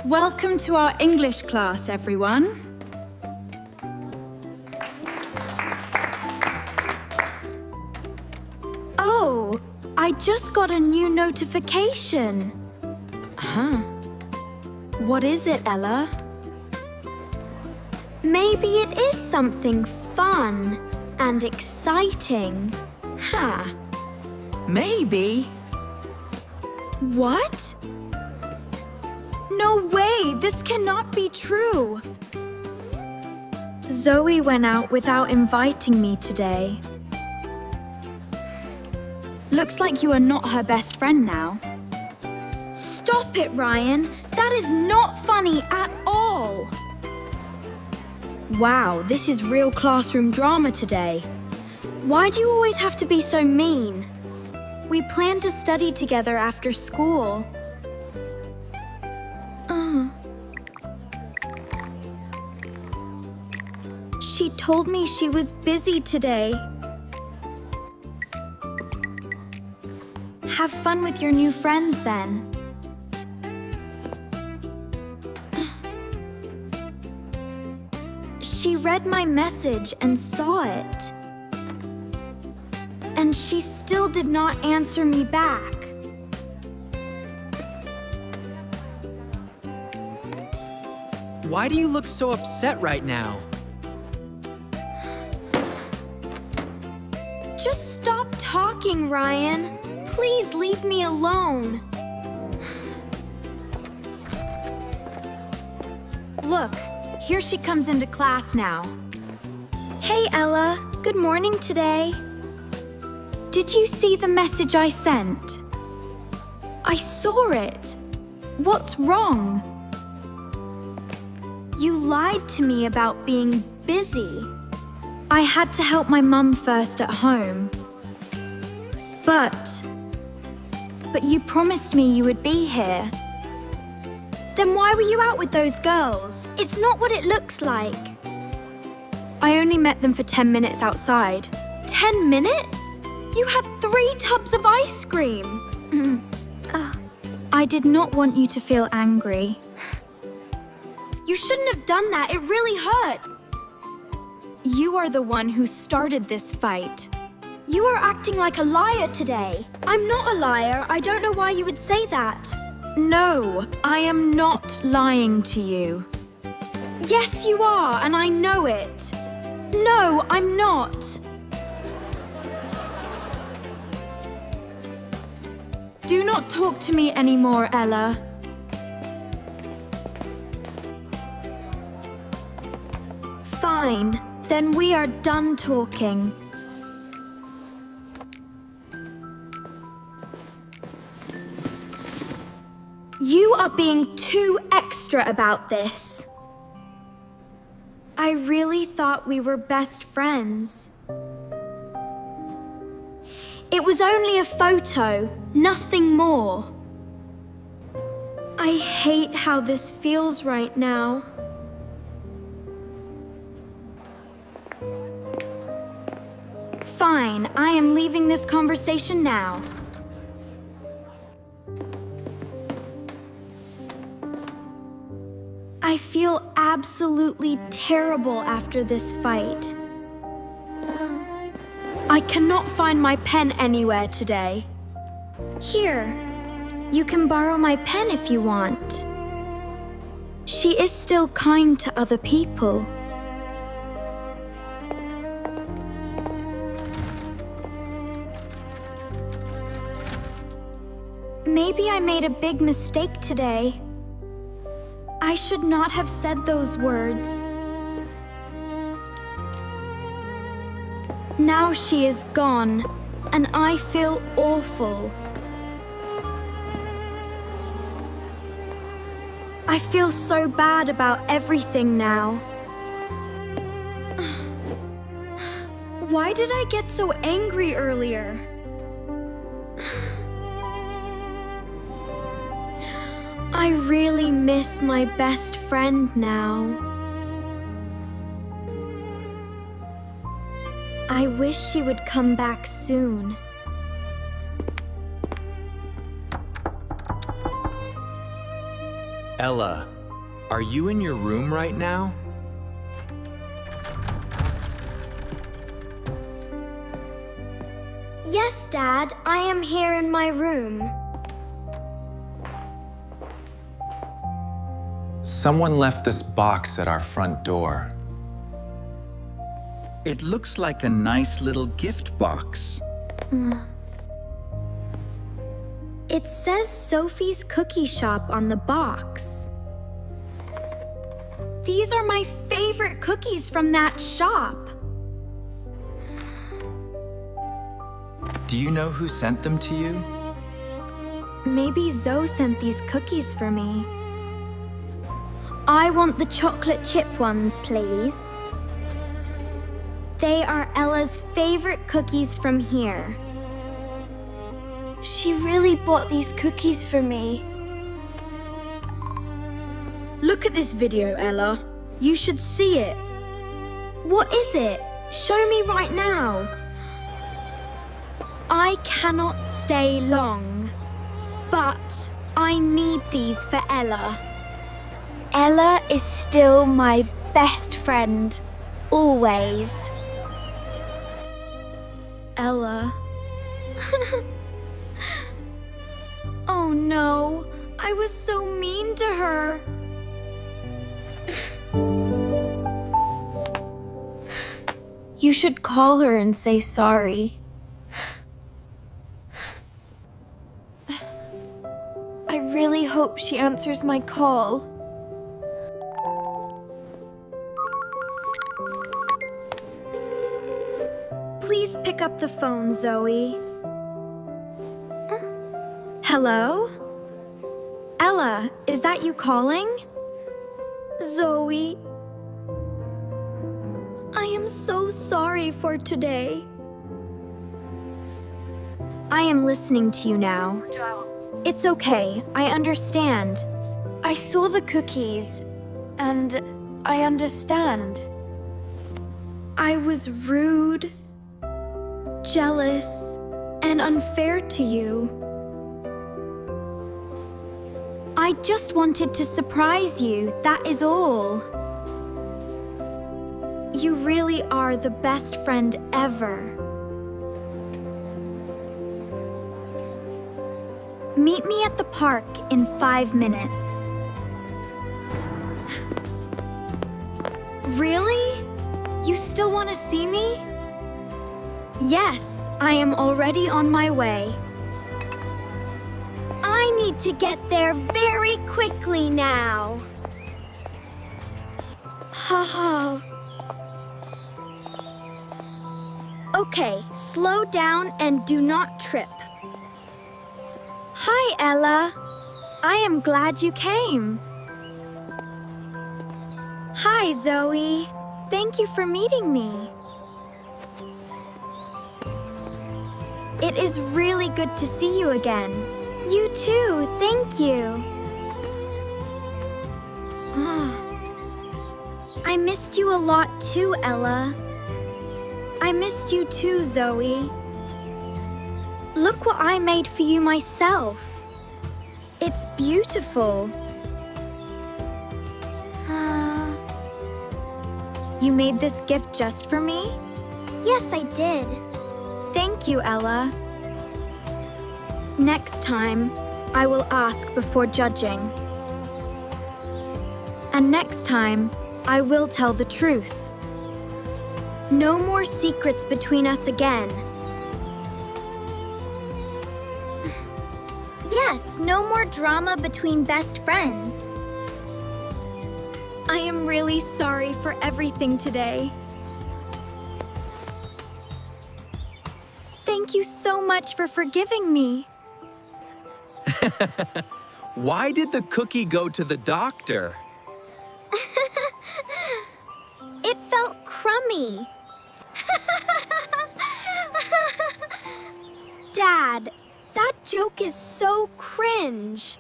Welcome to our English class, everyone. Oh, I just got a new notification. Huh. What is it, Ella? Maybe it is something fun and exciting. Huh. Maybe. What? No way! This cannot be true! Zoe went out without inviting me today. Looks like you are not her best friend now. Stop it, Ryan! That is not funny at all! Wow, this is real classroom drama today. Why do you always have to be so mean? We plan to study together after school. She told me she was busy today. Have fun with your new friends then. She read my message and saw it. And she still did not answer me back. Why do you look so upset right now? Just stop talking, Ryan. Please leave me alone. Look, here she comes into class now. Hey, Ella. Good morning today. Did you see the message I sent? I saw it. What's wrong? You lied to me about being busy. I had to help my mum first at home. But you promised me you would be here. Then why were you out with those girls? It's not what it looks like. I only met them for 10 minutes outside. 10 minutes? You had 3 tubs of ice cream. I did not want you to feel angry. You shouldn't have done that. It really hurt. You are the one who started this fight. You are acting like a liar today. I'm not a liar. I don't know why you would say that. No, I am not lying to you. Yes, you are, and I know it. No, I'm not. Do not talk to me anymore, Ella. Fine, then we are done talking. You are being too extra about this. I really thought we were best friends. It was only a photo, nothing more. I hate how this feels right now. Fine, I am leaving this conversation now. I feel absolutely terrible after this fight. I cannot find my pen anywhere today. Here, you can borrow my pen if you want. She is still kind to other people. Maybe I made a big mistake today. I should not have said those words. Now she is gone, and I feel awful. I feel so bad about everything now. Why did I get so angry earlier? I really miss my best friend now. I wish she would come back soon. Ella, Are you in your room right now? Yes, Dad, I am here in my room. Someone left this box at our front door. It looks like a nice little gift box. It says Sophie's Cookie Shop on the box. These are my favorite cookies from that shop. Do you know who sent them to you? Maybe Zoe sent these cookies for me. I want the chocolate chip ones, please. They are Ella's favorite cookies from here. She really bought these cookies for me. Look at this video, Ella. You should see it. What is it? Show me right now. I cannot stay long, but I need these for Ella. Ella is still my best friend, always. Ella. Oh no, I was so mean to her. You should call her and say sorry. I really hope she answers my call. Please pick up the phone, Zoe. Hello? Ella, is that you calling? Zoe. I am so sorry for today. I am listening to you now. It's okay, I understand. I saw the cookies, and I understand. I was rude, jealous, and unfair to you. I just wanted to surprise you, that is all. You really are the best friend ever. Meet me at the park in 5 minutes. Really? You still want to see me? Yes, I am already on my way. I need to get there very quickly now. Haha. Okay, slow down and do not trip. Hi, Ella. I am glad you came. Hi, Zoe. Thank you for meeting me. It is really good to see you again. You too, thank you. I missed you a lot too, Ella. I missed you too, Zoe. Look what I made for you myself. It's beautiful. You made this gift just for me? Yes, I did. Thank you, Ella. Next time, I will ask before judging. And next time, I will tell the truth. No more secrets between us again. Yes, no more drama between best friends. I am really sorry for everything today. Thank you so much for forgiving me. Why did the cookie go to the doctor? It felt crummy. Dad, that joke is so cringe.